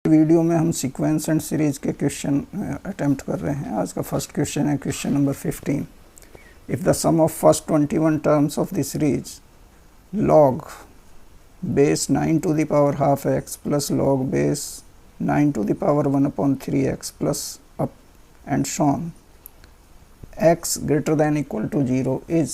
Video में हम sequence and series के क्वेश्चन अटेम्प्ट कर रहे हैं। आज का फर्स्ट क्वेश्चन है question number 15। If the sum of first 21 terms of the series log base 9 to the power half x plus log base 9 to the power 1/3 x plus up and so on x greater than equal to 0 is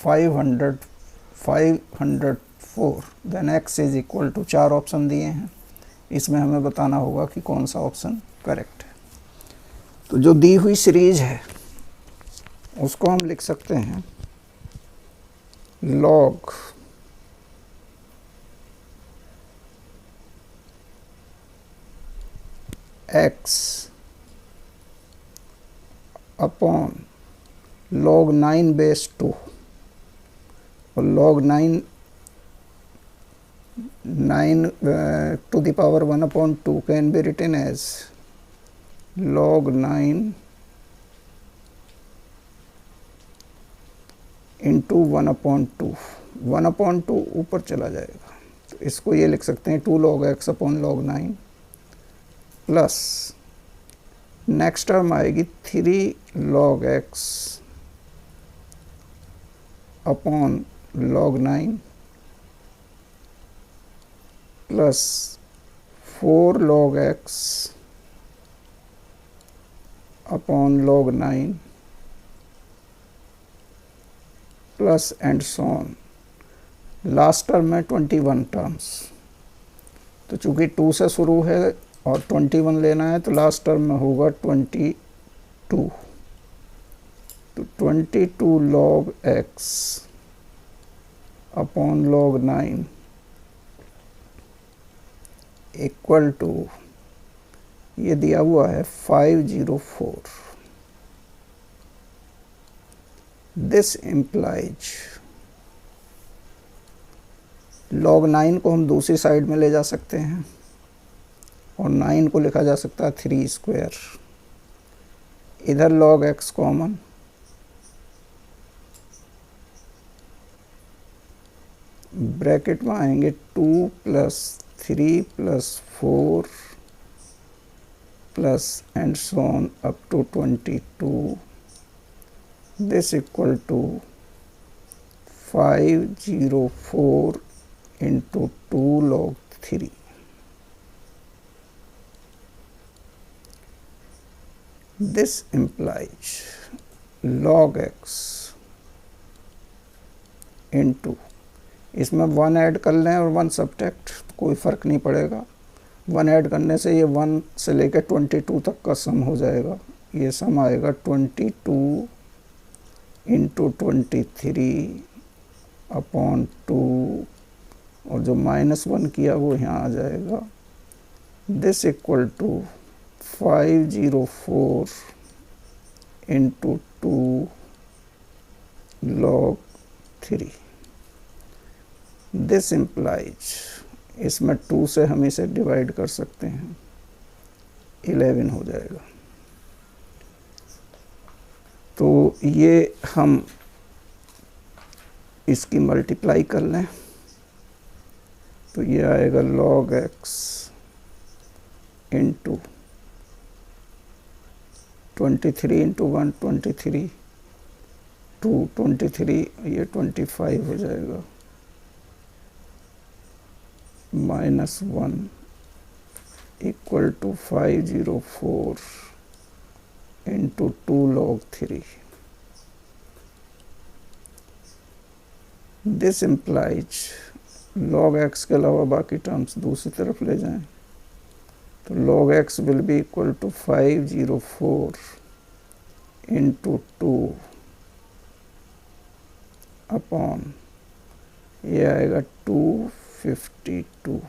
504, then x is equal to 4 option दिए हैं। इसमें हमें बताना होगा कि कौन सा option correct है। तो जो दी हुई सीरीज है उसको हम लिख सकते हैं log x upon log 9 base 2 और log 9 to the power 1/2 can be written as log 9 into 1/2। 1/2 ऊपर चला जाएगा तो इसको ये लिख सकते हैं 2 log x upon log 9 plus next term आएगी 3 log x upon log 9 plus 4 log x upon log 9 plus and so on. Last term में 21 टर्म्स, तो चूंकि 2 से शुरू है और 21 लेना है तो लास्ट टर्म में होगा 22। तो 22 log x upon log 9 equal to ये दिया हुआ है 504। दिस इम्प्लाइज log 9 को हम दूसरी साइड में ले जा सकते हैं और 9 को लिखा जा सकता है 3 स्क्वायर। इधर log x कॉमन, ब्रैकेट में आएंगे 2 plus 3 plus 4 plus and so on up to 22। This equal to 504 into 2 log 3। This implies log x into, इसमें 1 ऐड कर लें और 1 सब्ट्रैक्ट, कोई फ़र्क नहीं पड़ेगा। 1 ऐड करने से ये 1 से लेकर 22 तक का सम हो जाएगा। ये सम आएगा 22 इंटू 23 अपॉन 2 और जो -1 किया वो यहाँ आ जाएगा। This equal to 504 into 2 log 3। This implies, इसमें 2 से हम इसे डिवाइड कर सकते हैं, 11 हो जाएगा। तो ये हम इसकी मल्टीप्लाई कर लें तो ये आएगा log x इंटू 23 इंटू 1 23, 2 23, ये 25 हो जाएगा, -1 equal to 504 into 2 log 3। This implies log x के अलावा बाकी टर्म्स दूसरी तरफ ले जाएं तो log x will be equal to 504 into 2 upon ये आएगा 252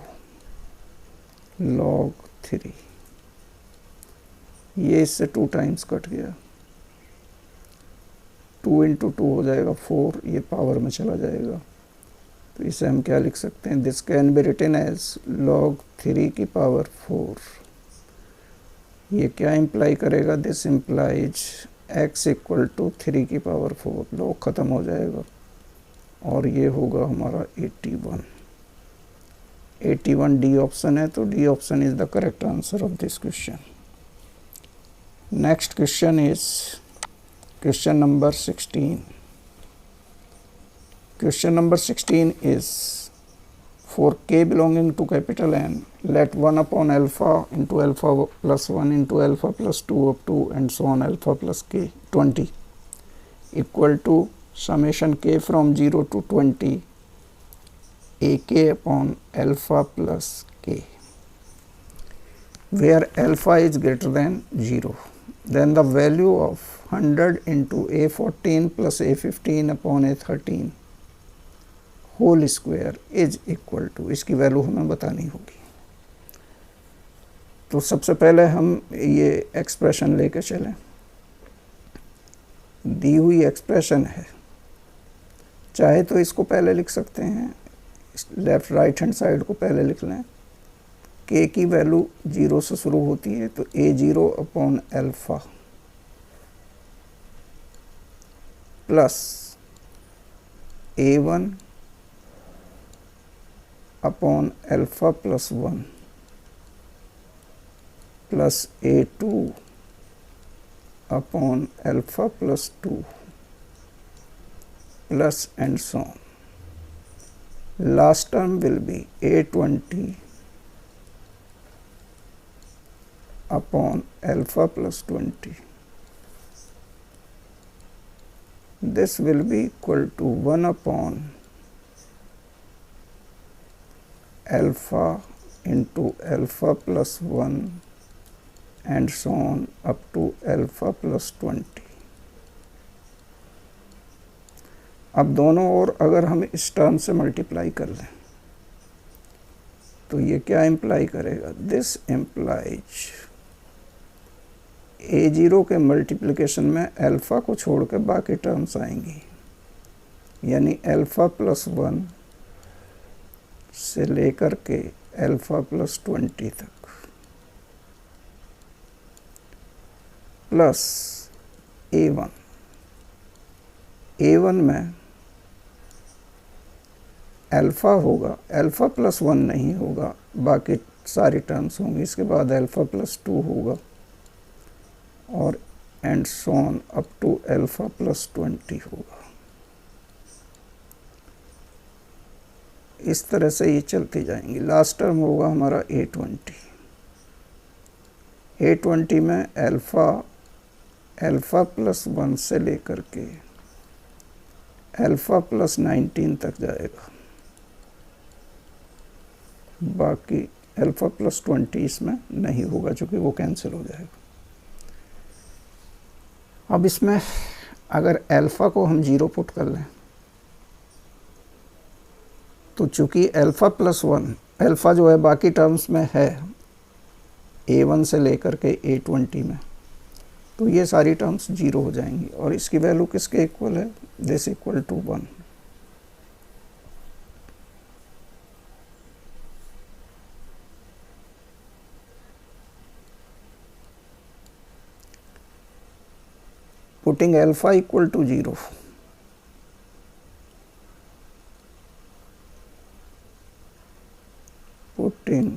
log 3। ये इससे 2 टाइम्स कट गया, 2 इंटू 2 हो जाएगा 4, ये पावर में चला जाएगा। तो इसे हम क्या लिख सकते हैं, this can be written as log 3 की पावर 4। ये क्या इम्प्लाई करेगा, this implies x equal to 3 की पावर 4, log ख़त्म हो जाएगा और ये होगा हमारा 81। 81 डी ऑप्शन है, तो D option is the correct answer of this question. Next question is question number 16। Question number 16 is for k belonging to capital N, let 1 upon alpha into alpha plus 1 into alpha plus 2 up to and so on alpha plus k 20 equal to summation k from 0 to 20 ak upon alpha plus k, where alpha is greater than 0. Then the value of 100 into a14 plus a15 upon a13 whole square is equal to, इसकी value हमें बतानी होगी। तो सबसे पहले हम ये expression लेके चलें। दी हुई एक्सप्रेशन है, चाहे तो इसको पहले लिख सकते हैं, लेफ्ट राइट हैंड साइड को पहले लिख लें। के की वैल्यू 0 से शुरू होती है, तो a0 upon alpha plus a1 upon alpha plus 1 plus a2 upon alpha plus 2 plus and so on. Last term will be a20 upon alpha plus 20. This will be equal to 1 upon alpha into alpha plus 1 and so on up to alpha plus 20. अब दोनों ओर अगर हम इस term से multiply कर लें तो ये क्या इम्प्लाई करेगा? दिस इम्प्लाइज a0 के मल्टीप्लिकेशन में अल्फ़ा को छोड़ के बाकी टर्म्स आएंगी, यानी अल्फ़ा प्लस 1 से लेकर के अल्फ़ा प्लस 20 तक प्लस a1। a1 में अल्फ़ा होगा, अल्फ़ा प्लस 1 नहीं होगा, बाकी सारी टर्म्स होंगी। इसके बाद अल्फ़ा प्लस 2 होगा और and so on up to alpha plus 20 होगा। इस तरह से ये चलती जाएंगी। लास्ट टर्म होगा हमारा a20। a20 में अल्फ़ा प्लस 1 से लेकर के अल्फ़ा प्लस 19 तक जाएगा, बाकी अल्फ़ा प्लस 20 इसमें नहीं होगा चूँकि वो कैंसिल हो जाएगा। अब इसमें अगर अल्फ़ा को हम 0 पुट कर लें तो चूँकि अल्फ़ा प्लस 1, अल्फ़ा जो है बाकी टर्म्स में है a1 से लेकर के a20 में, तो ये सारी टर्म्स 0 हो जाएंगी और इसकी वैल्यू किसके इक्वल है? This equal to 1। Putting alpha equal to 0, putting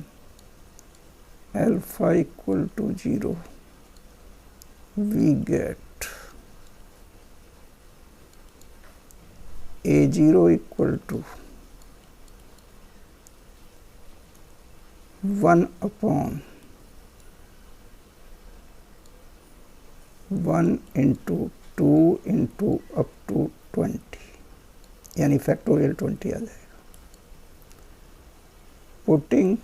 alpha equal to 0, we get a0 equal to 1 upon 1 into 2 into up to 20, यानी फैक्टोरियल 20 आ जाएगा। Putting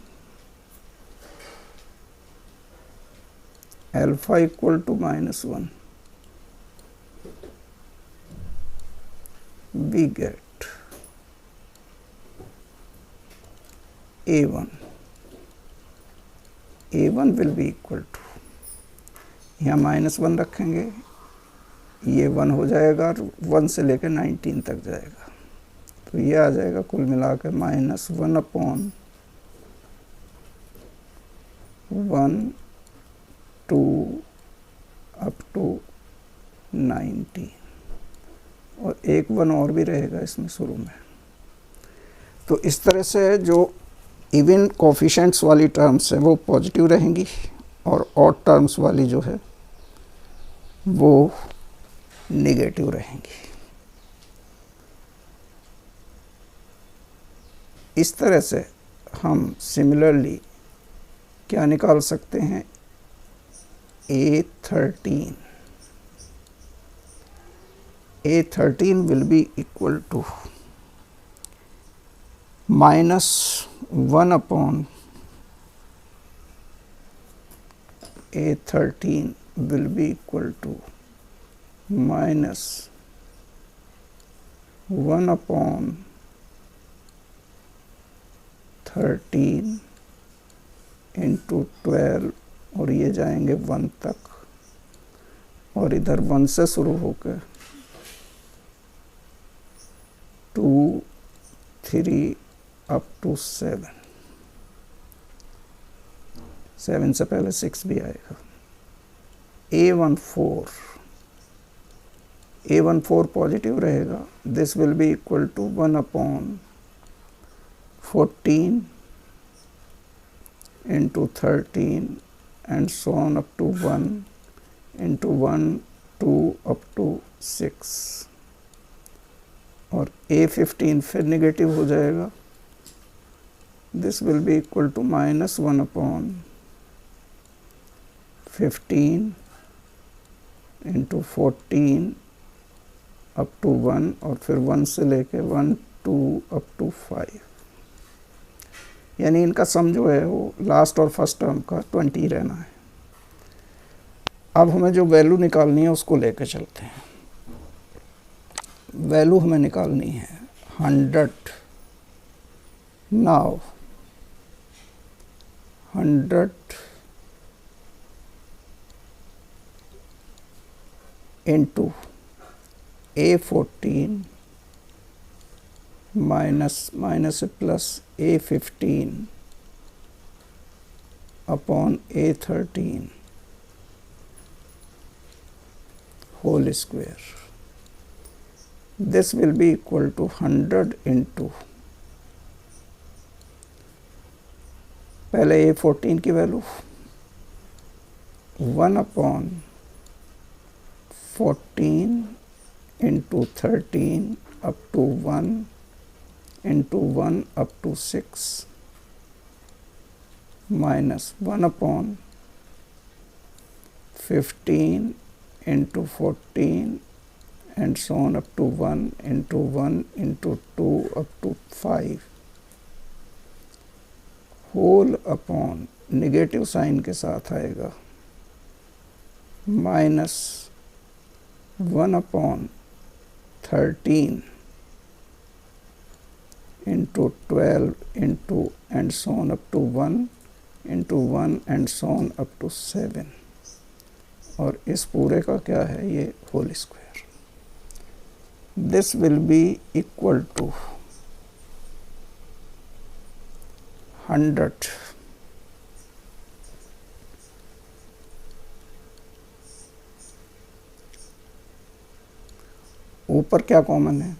alpha equal to -1, we get a1 will be equal to, यहाँ -1 रखेंगे, ये 1 हो जाएगा और 1 से लेकर 19 तक जाएगा, तो ये आ जाएगा कुल मिला के -1 अपॉन 1 2 अप टू 19, और एक 1 और भी रहेगा इसमें शुरू में। तो इस तरह से जो इवन कोफिशिएंट्स वाली टर्म्स है वो पॉजिटिव रहेंगी और ऑड टर्म्स वाली जो है वो नेगेटिव रहेंगी। इस तरह से हम सिमिलरली क्या निकाल सकते हैं, A13 will be equal to -1 upon A13 will be equal to -1 upon 13 into 12 और ये जाएंगे 1 तक और इधर 1 से शुरू होकर 2, 3 अप टू 7 से पहले 6 भी आएगा। A14 पॉजिटिव रहेगा, this will be equal to 1 upon 14 into 13 and so on up to 1 into 1, 2 up to 6 और A15 फिर नेगेटिव हो जाएगा, this will be equal to -1 upon 15 into 14 up to 1 और फिर 1 से लेके 1, 2 अप टू 5, यानी इनका सम जो है वो लास्ट और फर्स्ट टर्म का 20 रहना है। अब हमें जो वैल्यू निकालनी है उसको लेकर चलते हैं। वैल्यू हमें निकालनी है 100। Now 100 into A14 minus plus A15 upon A13 whole square, this will be equal to 100 into, पहले A14 की value 1 upon 14 into 13 up to 1 into 1 up to 6 minus 1 upon 15 into 14 and so on up to 1 into 1 into 2 up to 5 whole upon negative sign के साथ आएगा -1 upon 13 into 12 into and so on up to 1 into 1 and so on up to 7 और इस पूरे का क्या है ये whole square, this will be equal to 100 ऊपर क्या कॉमन है,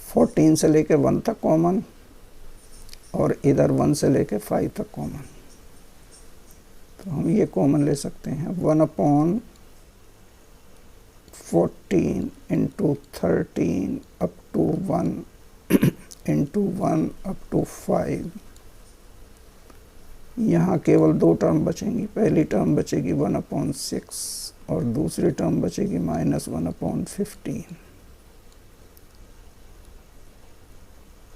14 से लेके 1 तक कॉमन और इधर 1 से लेके 5 तक कॉमन, तो हम ये कॉमन ले सकते हैं 1 upon 14 into 13 up to 1 into 1 up to 5। यहाँ केवल 2 टर्म बचेंगी, पहली टर्म बचेगी 1 अपॉन 6 और दूसरी टर्म बचेगी -1 अपॉन 15।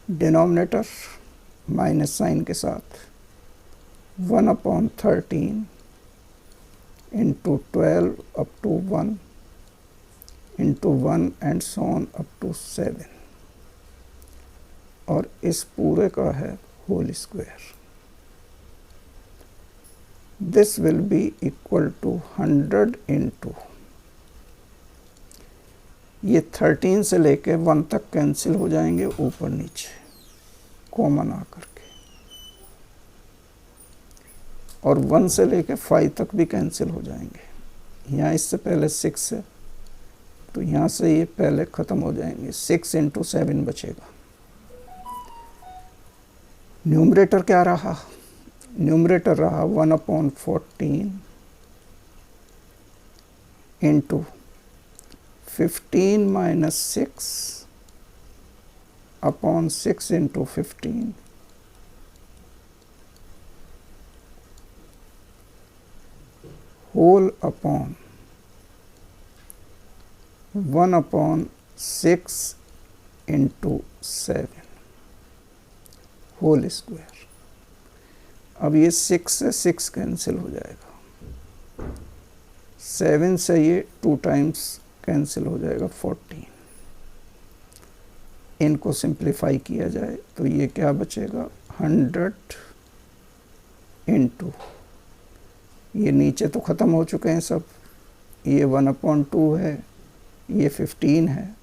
डिनोमिनेटर माइनस साइन के साथ 1 upon 13 into 12 up to 1 into 1 and so on up to 7 और इस पूरे का है whole square, this will be equal to 100 into, ये 13 से लेके 1 तक कैंसिल हो जाएंगे ऊपर नीचे कॉमन आकर के, और 1 से लेके 5 तक भी कैंसिल हो जाएंगे। यहाँ इससे पहले 6 है तो यहाँ से ये पहले ख़त्म हो जाएंगे, 6 इंटू 7 बचेगा। न्यूमरेटर क्या रहा, न्यूमरेटर रहा 1/14 into 15 minus 6/6 into 15 whole upon 1/6 into 7 whole square. अब ये 6 से 6 कैंसिल हो जाएगा, 7 से ये 2 टाइम्स कैंसिल हो जाएगा 14। इनको सिंप्लीफाई किया जाए तो ये क्या बचेगा 100 इंटू, ये नीचे तो ख़त्म हो चुके हैं सब, ये 1/2 है, ये 15 है,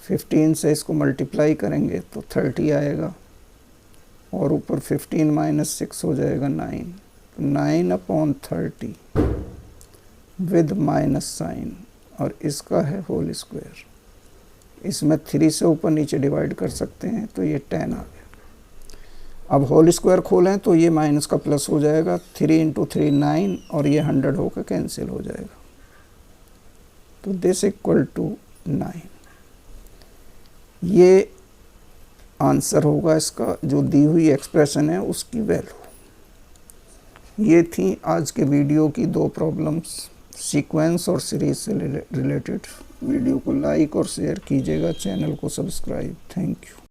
15 से इसको मल्टीप्लाई करेंगे तो 30 आएगा और ऊपर 15 माइनस 6 हो जाएगा 9, 9/30 विद माइनस साइन और इसका है होल स्क्वायर। इसमें 3 से ऊपर नीचे डिवाइड कर सकते हैं तो ये 10 आ गया। अब होल स्क्वायर खोलें तो ये माइनस का प्लस हो जाएगा, 3 इंटू 3 9 और ये 100 होकर कैंसिल हो जाएगा, तो दिस इक्वल टू 9। ये आंसर होगा इसका, जो दी हुई एक्सप्रेशन है उसकी वैल्यू। ये थी आज के वीडियो की 2 प्रॉब्लम्स सीक्वेंस और सीरीज से रिलेटेड। वीडियो को लाइक और शेयर कीजिएगा, चैनल को सब्सक्राइब। Thank you.